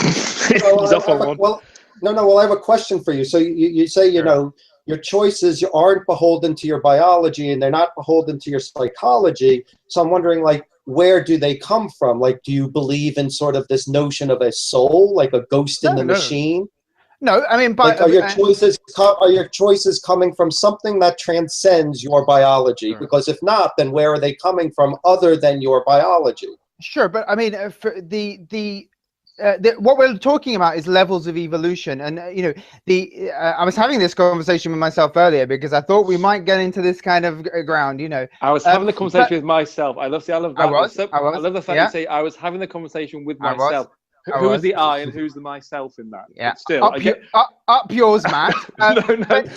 Well, I have a question for you. So you say, you know, your choices aren't beholden to your biology, and they're not beholden to your psychology. So I'm wondering, like, where do they come from? Like, do you believe in sort of this notion of a soul, like a ghost in the machine? No, I mean, like, are your choices coming from something that transcends your biology? Sure. Because if not, then where are they coming from other than your biology? Sure, but I mean, for what we're talking about is levels of evolution, and you know, I was having this conversation with myself earlier because I thought we might get into this kind of ground. You know, I was having the conversation with myself. I love the fact you say I was having the conversation with myself. Who's the I and who's the myself in that? Yeah, but still, up yours, Matt. No,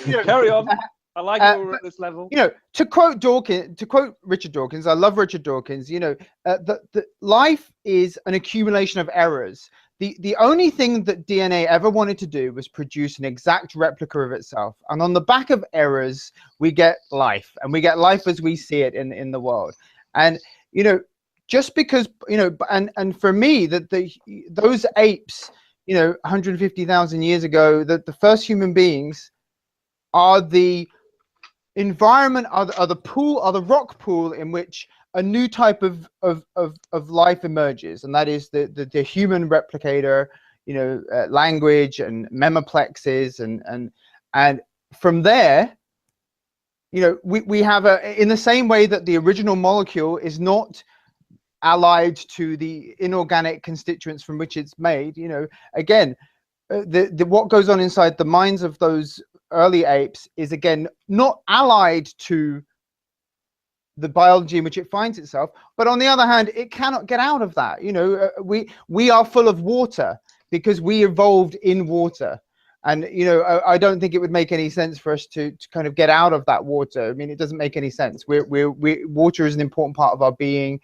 you know, carry on. I like it we're at this level. You know, to quote Richard Dawkins, I love Richard Dawkins. You know, the life is an accumulation of errors. The only thing that DNA ever wanted to do was produce an exact replica of itself. And on the back of errors, we get life, and we get life as we see it in the world. And you know, just because, you know, and for me, that those apes, you know, 150,000 years ago, that the first human beings are the environment, are the rock pool in which a new type of life emerges, and that is the human replicator, you know, language and memoplexes, and from there, you know, we have in the same way that the original molecule is not allied to the inorganic constituents from which it's made, you know, again, what goes on inside the minds of those early apes is again not allied to the biology in which it finds itself, but on the other hand, it cannot get out of that. You know, we are full of water because we evolved in water, and you know, I don't think it would make any sense for us to kind of get out of that water. I mean, it doesn't make any sense. Water is an important part of our being.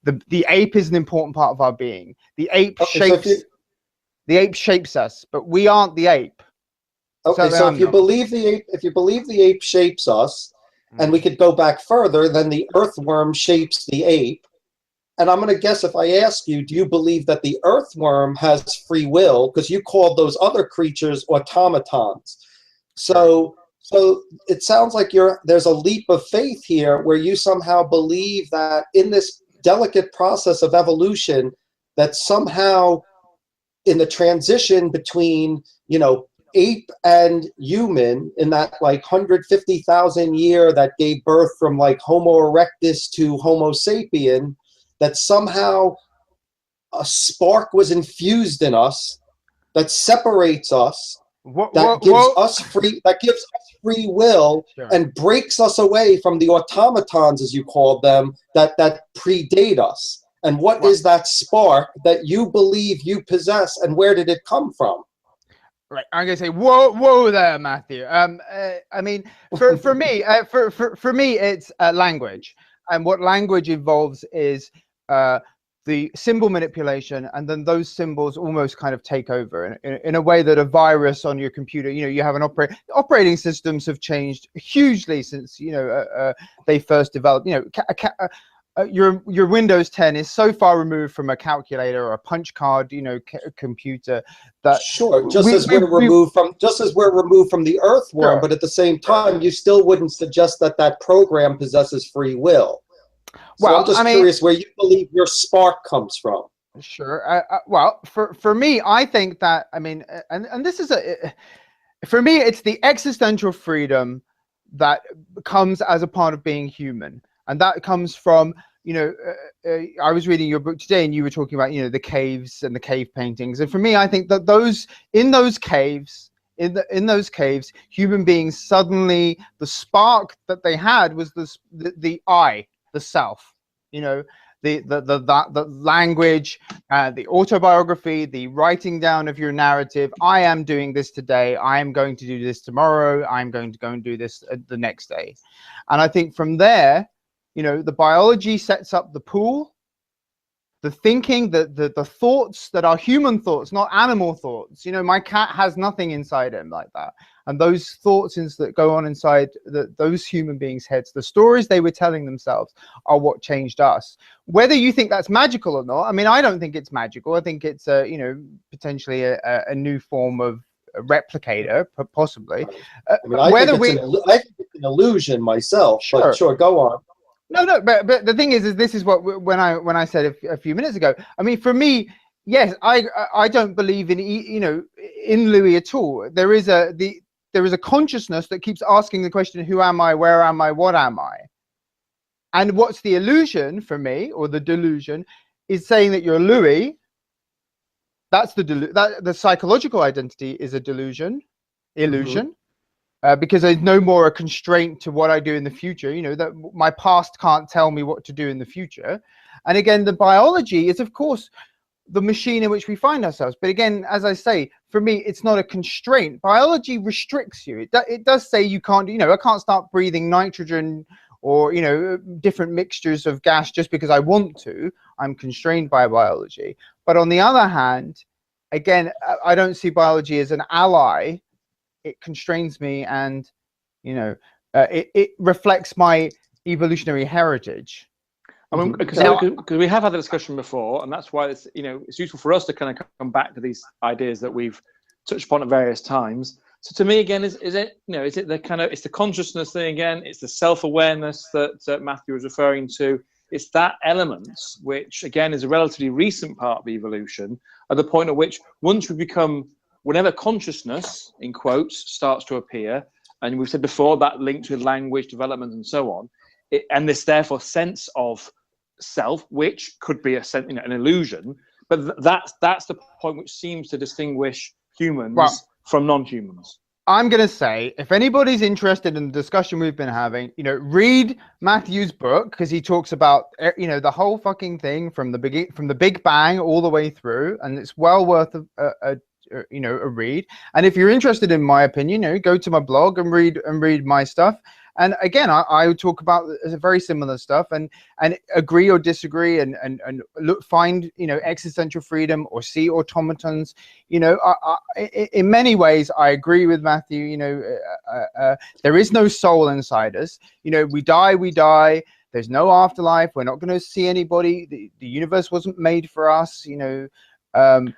The ape is an important part of our being. The ape shapes us, but we aren't the ape. Okay, so if you believe the ape shapes us, and we could go back further, then the earthworm shapes the ape. And I'm going to guess, if I ask you, do you believe that the earthworm has free will? Because you called those other creatures automatons. So it sounds like there's a leap of faith here where you somehow believe that in this delicate process of evolution, that somehow in the transition between, you know, ape and human, in that like 150,000 year that gave birth from like Homo erectus to Homo sapien, that somehow a spark was infused in us that separates us, that gives us free will, sure, and breaks us away from the automatons, as you called them, that predate us. And what is that spark that you believe you possess, and where did it come from? Right, I'm gonna say whoa there, Matthew. I mean, for me, for me, it's language, and what language involves is the symbol manipulation, and then those symbols almost kind of take over in a way that a virus on your computer, you know, you have an operating systems have changed hugely since, you know, they first developed. You know, your Windows 10 is so far removed from a calculator or a punch card, you know, computer, that sure, just as we're removed from the earthworm, sure, but at the same time, you still wouldn't suggest that program possesses free will. So well, I'm just curious where you believe your spark comes from. Sure. Well, for me, I think that, I mean, and this is for me, it's the existential freedom that comes as a part of being human. And that comes from, you know, I was reading your book today, and you were talking about, you know, the caves and the cave paintings. And for me, I think that in those caves, human beings suddenly, the spark that they had was the I, the self, you know, the language, the autobiography, the writing down of your narrative. I am doing this today. I am going to do this tomorrow. I'm going to go and do this the next day. And I think from there, you know, the biology sets up the pool, the thinking, the thoughts that are human thoughts, not animal thoughts. You know, my cat has nothing inside him like that. And those thoughts that go on inside those human beings' heads, the stories they were telling themselves, are what changed us. Whether you think that's magical or not, I mean, I don't think it's magical. I think it's you know, potentially a new form of a replicator, possibly. I mean, I think it's an illusion myself. Sure. But sure, go on. No, but the thing is this is what when I said a few minutes ago. I mean, for me, yes, I don't believe in, you know, in Louie at all. There is a consciousness that keeps asking the question, who am I, where am I, what am I? And what's the illusion for me, or the delusion, is saying that you're Louie. That's the psychological identity is a illusion. Mm-hmm. Because there's no more a constraint to what I do in the future. You know, that my past can't tell me what to do in the future. And again, the biology is, of course, the machine in which we find ourselves. But again, as I say, for me, it's not a constraint. Biology restricts you. It does say you can't, you know, I can't start breathing nitrogen or, you know, different mixtures of gas just because I want to. I'm constrained by biology. But on the other hand, again, I don't see biology as an ally. It constrains me, and, you know, it reflects my evolutionary heritage. I mean, because we have had the discussion before, and that's why it's, you know, it's useful for us to kind of come back to these ideas that we've touched upon at various times. So to me, again, is it, you know, is it the kind of, it's the consciousness thing again, it's the self-awareness that Matthew was referring to. It's that element, which again is a relatively recent part of evolution, at the point at which once we become, whenever consciousness, in quotes, starts to appear, and we've said before that links with language development and so on, and this therefore sense of self, which could be an illusion, but that's the point which seems to distinguish humans from non-humans. I'm going to say, if anybody's interested in the discussion we've been having, you know, read Matthew's book, because he talks about, you know, the whole fucking thing from the Big Bang all the way through, and it's well worth a read. And if you're interested in my opinion, you know, go to my blog and read my stuff. And again, I would talk about very similar stuff and agree or disagree and find, you know, existential freedom or see automatons. You know, in many ways, I agree with Matthew. You know, there is no soul inside us. You know, we die. There's no afterlife. We're not going to see anybody. The universe wasn't made for us. You know, and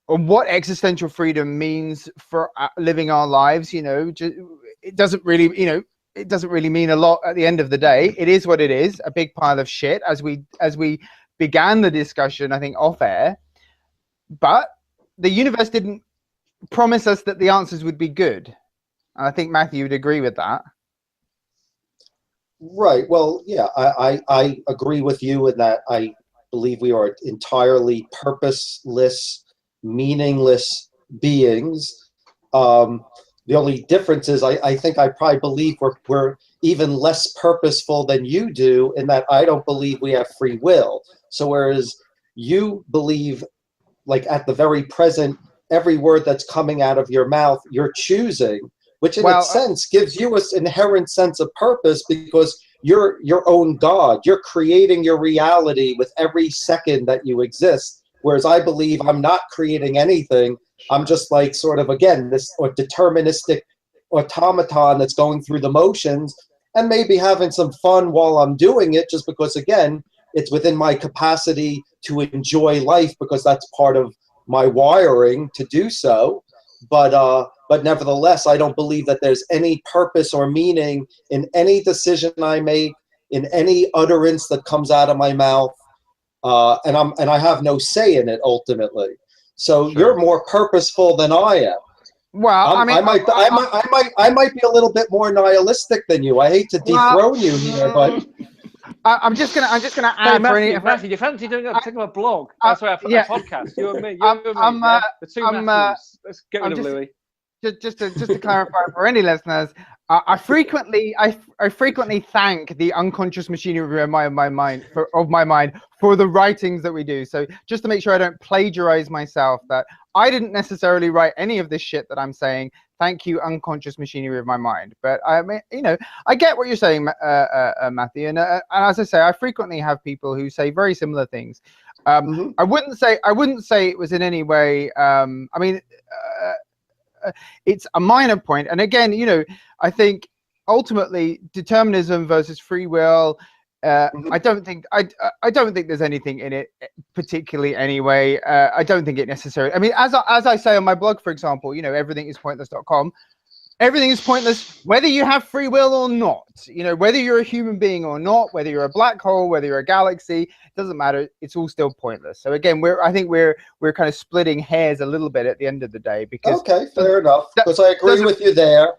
what existential freedom means for living our lives, you know, it doesn't really, you know, it doesn't really mean a lot at the end of the day. It is what it is, a big pile of shit, as we began the discussion, I think, off air. But the universe didn't promise us that the answers would be good. And I think Matthew would agree with that. Right. Well, yeah, I agree with you in that I believe we are entirely purposeless, meaningless beings. The only difference is I think I probably believe we're even less purposeful than you do, in that I don't believe we have free will. So whereas you believe, like at the very present, every word that's coming out of your mouth, you're choosing, which in a sense gives you an inherent sense of purpose, because you're your own God. You're creating your reality with every second that you exist. Whereas I believe I'm not creating anything. I'm just like sort of, again, this deterministic automaton that's going through the motions and maybe having some fun while I'm doing it, just because, again, it's within my capacity to enjoy life, because that's part of my wiring to do so. But nevertheless, I don't believe that there's any purpose or meaning in any decision I make, in any utterance that comes out of my mouth, and I have no say in it ultimately. So sure. You're more purposeful than I am. Well, I might be a little bit more nihilistic than you. I hate to dethrone you here, but I'm just gonna add. Hey, Matthew, you fancy doing a blog? That's why I put a podcast. You and me. The two Matthews. Let's get rid of Louie. Just to clarify for any listeners, I frequently thank the unconscious machinery of my mind for the writings that we do. So just to make sure I don't plagiarize myself, that I didn't necessarily write any of this shit that I'm saying. Thank you, unconscious machinery of my mind. But I mean, you know, I get what you're saying, Matthew, and as I say, I frequently have people who say very similar things. I wouldn't say it was in any way. It's a minor point, and again, you know, I think ultimately determinism versus free will. I don't think there's anything in it particularly anyway. I don't think it necessarily. I mean, as I say on my blog, for example, you know, everythingispointless.com. Everything is pointless, whether you have free will or not. You know, whether you're a human being or not, whether you're a black hole, whether you're a galaxy, it doesn't matter. It's all still pointless. So again, I think we're kind of splitting hairs a little bit at the end of the day, because okay, fair enough. Because I agree with you there.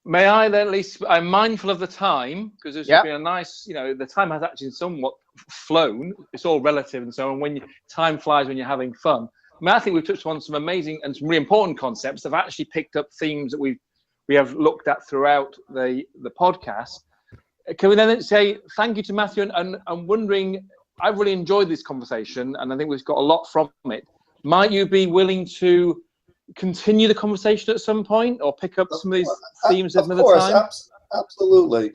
May I then, at least, I'm mindful of the time, because there's been a nice, you know, the time has actually somewhat flown. It's all relative and so on. When time flies when you're having fun. I mean, I think we've touched on some amazing and some really important concepts that have actually picked up themes that we have looked at throughout the podcast. Can we then say thank you to Matthew, and I'm wondering, I've really enjoyed this conversation and I think we've got a lot from it. Might you be willing to continue the conversation at some point, or pick up some of these themes at another time? Absolutely.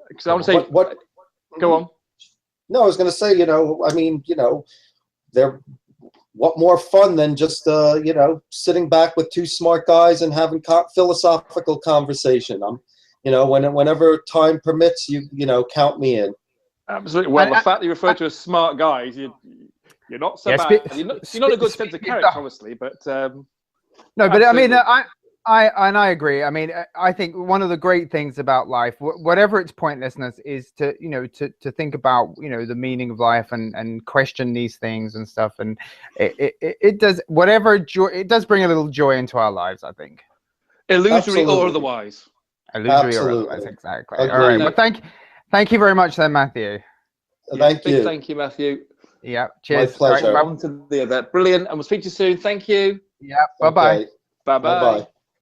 Because I want to say, what? Go on. No, I was going to say, you know, I mean, you know, what more fun than just, you know, sitting back with two smart guys and having philosophical conversation. you know, whenever time permits, you know, count me in. Absolutely. Well, the fact that you refer to as smart guys, you're not so bad. You're not a good sense of character, obviously, but no, but absolutely. I mean, I agree. I mean, I think one of the great things about life, whatever its pointlessness, is to, you know, to think about, you know, the meaning of life and question these things and stuff. And it does whatever joy, it does bring a little joy into our lives, I think. Illusory Absolutely. or otherwise. Illusory or otherwise, exactly. All right. Well, thank you very much, then, Matthew. Thank you. Thank you, Matthew. Yeah. Cheers. My pleasure. Right, on to the other. Brilliant. And we'll speak to you soon. Thank you. Yeah. Bye-bye. Okay. Bye-bye. Bye-bye.